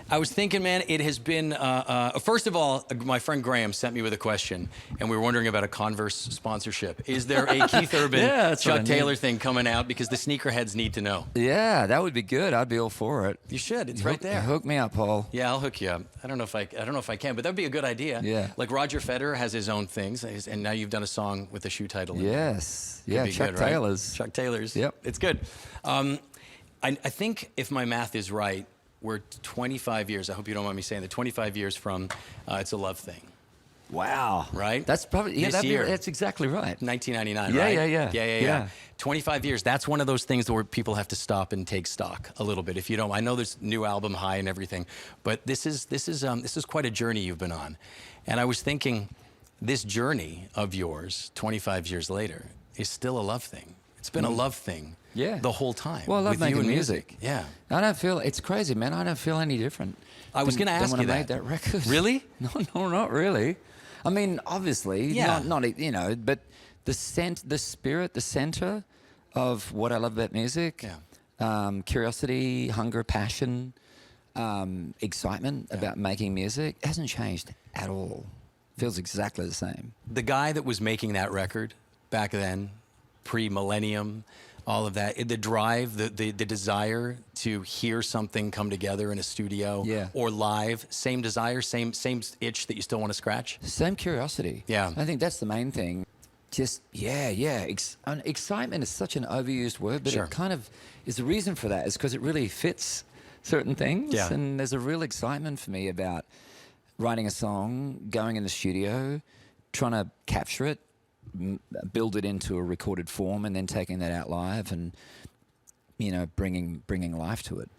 I was thinking, man, it has been, first of all, my friend Graham sent me with a question, and we were wondering about a Converse sponsorship. Is there a Keith Urban, Chuck Taylor thing coming out? Because the sneakerheads need to know. Yeah, that would be good. I'd be all for it. You should. It's right there. Hook me up, Paul. Yeah, I'll hook you up. I don't know if I can, but that'd be a good idea. Yeah. Like Roger Federer has his own things, and now you've done a song with a shoe title. Yes. Yeah, Chuck good, right? Taylor's. Chuck Taylor's. Yep. It's good. I think if my math is right, we're 25 years. I hope you don't mind me saying that. 25 years from It's a Love Thing. Wow. Right? That's probably This year. That's exactly right. 1999, Yeah, right? yeah. Yeah. 25 years. That's one of those things where people have to stop and take stock a little bit. If you don't, I know there's new album High and everything, but this is quite a journey you've been on. And I was thinking, this journey of yours, 25 years later, is still a love thing. It's been a love thing. Yeah. The whole time. Well, I love with making you and music. Yeah. I don't feel, it's crazy, man. I don't feel any different. I was going to ask you when I that. made that record. Really? No, not really. I mean, obviously, Yeah. not you know, but the spirit, the center of what I love about music, curiosity, hunger, passion, excitement about making music hasn't changed at all. Feels exactly the same. The guy that was making that record back then, pre-millennium, all of that, the drive, the desire to hear something come together in a studio or live, same desire, same itch that you still want to scratch? Same curiosity. Yeah. I think that's the main thing. Just, excitement is such an overused word, but it kind of is the reason for that is because it really fits certain things. Yeah. And there's a real excitement for me about writing a song, going in the studio, trying to capture it, build it into a recorded form, and then taking that out live and, you know, bringing life to it.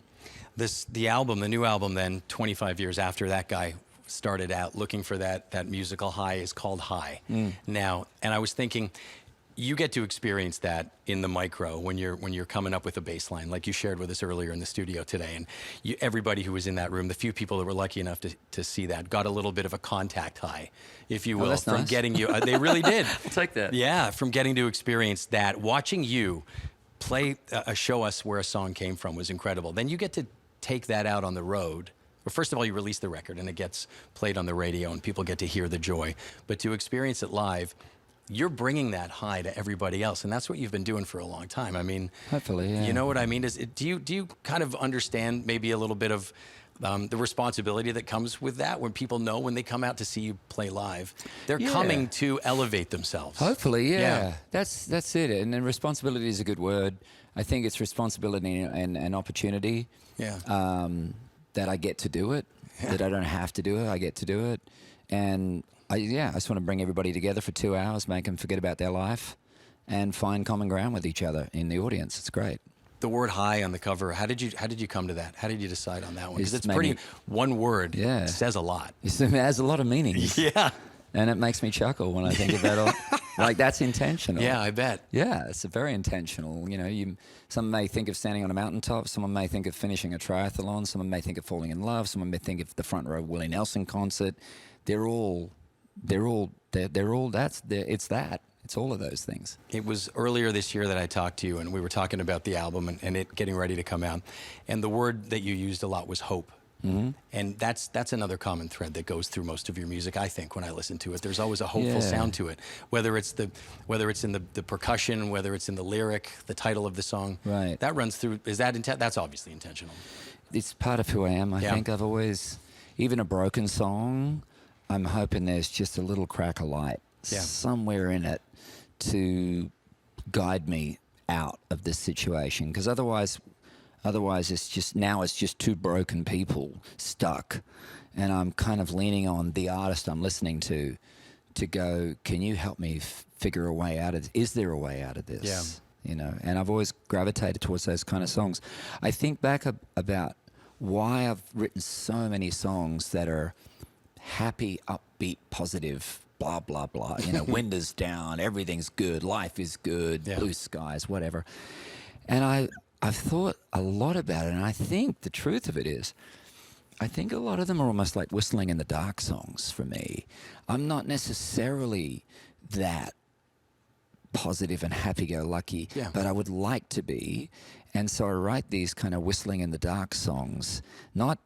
The new album then, 25 years after that guy started out looking for that musical high, is called High now. And I was thinking, you get to experience that in the micro when you're coming up with a bass line, like you shared with us earlier in the studio today. And everybody who was in that room, the few people that were lucky enough to see that, got a little bit of a contact high, if you will, from getting you. They really did. I'll take that. Yeah, from getting to experience that. Watching you play, show us where a song came from was incredible. Then you get to take that out on the road. Well, first of all, you release the record and it gets played on the radio and people get to hear the joy. But to experience it live, you're bringing that high to everybody else, and that's what you've been doing for a long time. I mean, hopefully, yeah. You know what I mean? Do you kind of understand maybe a little bit of the responsibility that comes with that when people know when they come out to see you play live, they're coming to elevate themselves? Hopefully, yeah. That's it. And then responsibility is a good word. I think it's responsibility and opportunity. Yeah. That I get to do it. That I don't have to do it. I get to do it, and. I just want to bring everybody together for 2 hours, make them forget about their life, and find common ground with each other in the audience. It's great. The word high on the cover, how did you come to that? How did you decide on that one? Because it's pretty, one word says a lot. It has a lot of meanings. Yeah. And it makes me chuckle when I think about it. Like, that's intentional. Yeah, I bet. Yeah, it's very intentional. You know, someone may think of standing on a mountaintop. Someone may think of finishing a triathlon. Someone may think of falling in love. Someone may think of the front row Willie Nelson concert. It's all of those things. It was earlier this year that I talked to you, and we were talking about the album and it getting ready to come out. And the word that you used a lot was hope. Mm-hmm. And that's another common thread that goes through most of your music, I think, when I listen to it. There's always a hopeful sound to it, whether it's in the percussion, whether it's in the lyric, the title of the song. Right. That runs through. That's obviously intentional. It's part of who I am. I think I've always, even a broken song, I'm hoping there's just a little crack of light somewhere in it to guide me out of this situation. Because otherwise it's just two broken people stuck. And I'm kind of leaning on the artist I'm listening to go, can you help me figure a way out of this? Is there a way out of this? Yeah. You know, and I've always gravitated towards those kind of songs. I think back about why I've written so many songs that are happy, upbeat, positive, blah, blah, blah. You know, wind is down, everything's good, life is good, blue skies, whatever. And I've thought a lot about it, and I think the truth of it is, I think a lot of them are almost like whistling in the dark songs for me. I'm not necessarily that positive and happy-go-lucky, but I would like to be. And so I write these kind of whistling in the dark songs, not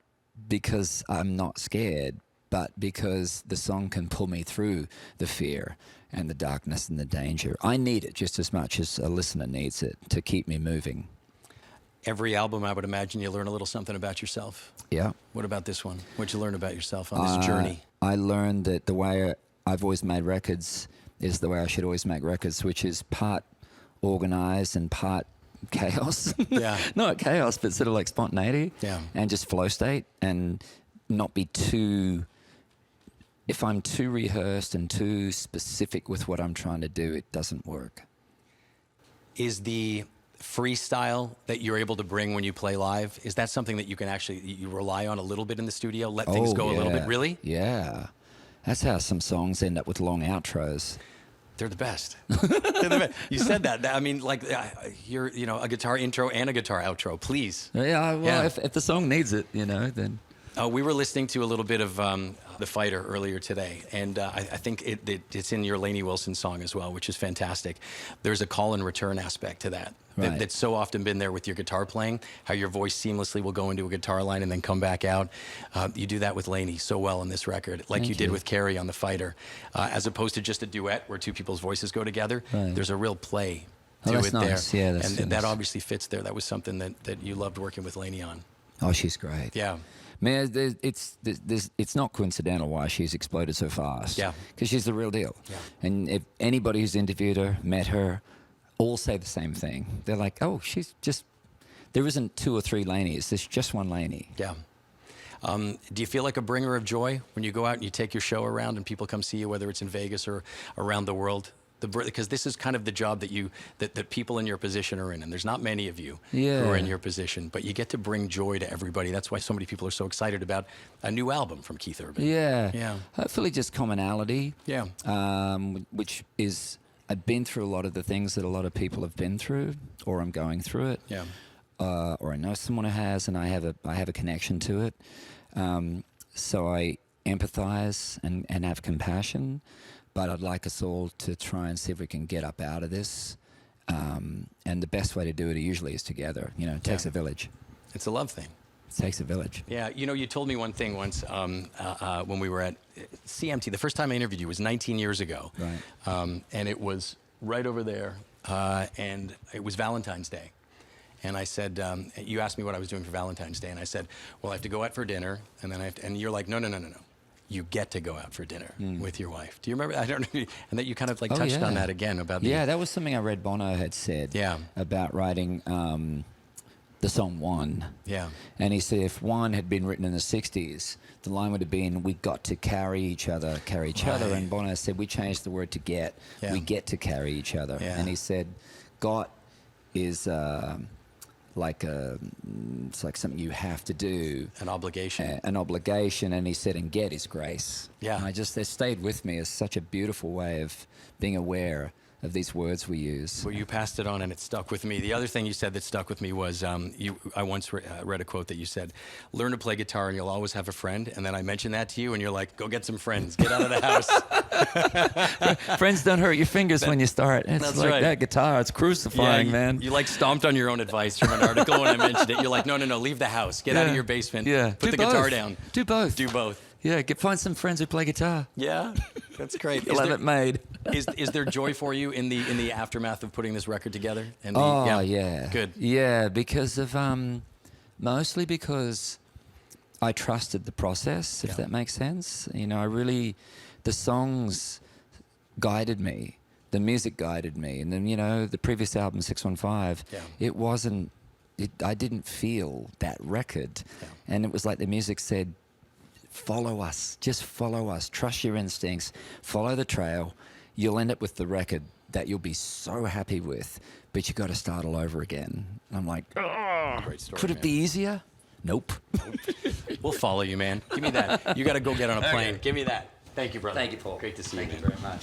because I'm not scared, but because the song can pull me through the fear and the darkness and the danger. I need it just as much as a listener needs it to keep me moving. Every album, I would imagine you learn a little something about yourself. Yeah. What about this one? What'd you learn about yourself on this journey? I learned that the way I've always made records is the way I should always make records, which is part organized and part chaos. Yeah. Not chaos, but sort of like spontaneity. Yeah. And just flow state, and not be too... If I'm too rehearsed and too specific with what I'm trying to do, it doesn't work. Is the freestyle that you're able to bring when you play live, is that something that you can actually, you rely on a little bit in the studio, let things go a little bit? Really? Yeah. That's how some songs end up with long outros. They're the best. They're the best. You said that. I mean, like, you're, a guitar intro and a guitar outro, please. Yeah, well, Yeah. If the song needs it, then... We were listening to a little bit of The Fighter earlier today, and I think it's in your Lainey Wilson song as well, which is fantastic. There's a call and return aspect to that. Right. That's so often been there with your guitar playing, how your voice seamlessly will go into a guitar line and then come back out. You do that with Lainey so well in this record, like you did with Carrie on The Fighter, as opposed to just a duet where two people's voices go together. Right. There's a real play Oh, to that's it nice. there. Yeah, that's and nice. that obviously fits there. That was something that you loved working with Lainey on. Oh, she's great. Yeah. Man, it's not coincidental why she's exploded so fast. Yeah. Because she's the real deal. Yeah. And if anybody who's interviewed her, met her, all say the same thing. They're like, oh, she's just... There isn't two or three Laneys. There's just one Laney. Yeah. Do you feel like a bringer of joy when you go out and you take your show around and people come see you, whether it's in Vegas or around the world? Because this is kind of the job that people in your position are in, and there's not many of you who are in your position, but you get to bring joy to everybody. That's why so many people are so excited about a new album from Keith Urban. Yeah. Yeah. Hopefully just commonality. Yeah. Which is... I've been through a lot of the things that a lot of people have been through, or I'm going through it. Yeah. Or I know someone who has, and I have a connection to it. So I empathize and have compassion, but I'd like us all to try and see if we can get up out of this. And the best way to do it usually is together. It takes a village. It's a love thing. It takes a village. Yeah, you told me one thing once when we were at CMT. The first time I interviewed you was 19 years ago. Right. And it was right over there, and it was Valentine's Day. And I said, you asked me what I was doing for Valentine's Day, and I said, well, I have to go out for dinner, and then and you're like, no. You get to go out for dinner with your wife. Do you remember? I don't know. And that you kind of touched on that again about Yeah, that was something I read Bono had said about writing the song One. Yeah. And he said if One had been written in the 60s, the line would have been, we got to carry each other. And Bono said, we changed the word to get. Yeah. We get to carry each other. Yeah. And he said, got is... it's like something you have to do. An obligation. An obligation, and he said, and get is grace. Yeah. And they stayed with me as such a beautiful way of being aware of these words we use. Well, you passed it on, and it stuck with me. The other thing you said that stuck with me was I once read a quote that you said, learn to play guitar and you'll always have a friend. And then I mentioned that to you, and you're like, go get some friends. Get out of the house. Friends don't hurt your fingers when you start. It's that's like right. that guitar. It's crucifying, man. You stomped on your own advice from an article when I mentioned it. You're like, no, leave the house. Get out of your basement. Yeah. Put the guitar down. Do both. Do both. Yeah, find some friends who play guitar. Yeah, that's great. You'll have it made. Is there joy for you in the aftermath of putting this record together? And yeah. Good. Yeah, because of mostly because I trusted the process, if that makes sense. The songs guided me, the music guided me, and then the previous album 615. It wasn't. I didn't feel that record, and it was like the music said, follow us, just follow us, trust your instincts, follow the trail. You'll end up with the record that you'll be so happy with, but you got to start all over again. And I'm like, Great story, could it be easier? Nope. We'll follow you, man. Give me that. You got to go get on a plane. Give me that. Thank you, brother. Thank you, Paul. Great to see Thank you, you man. very much.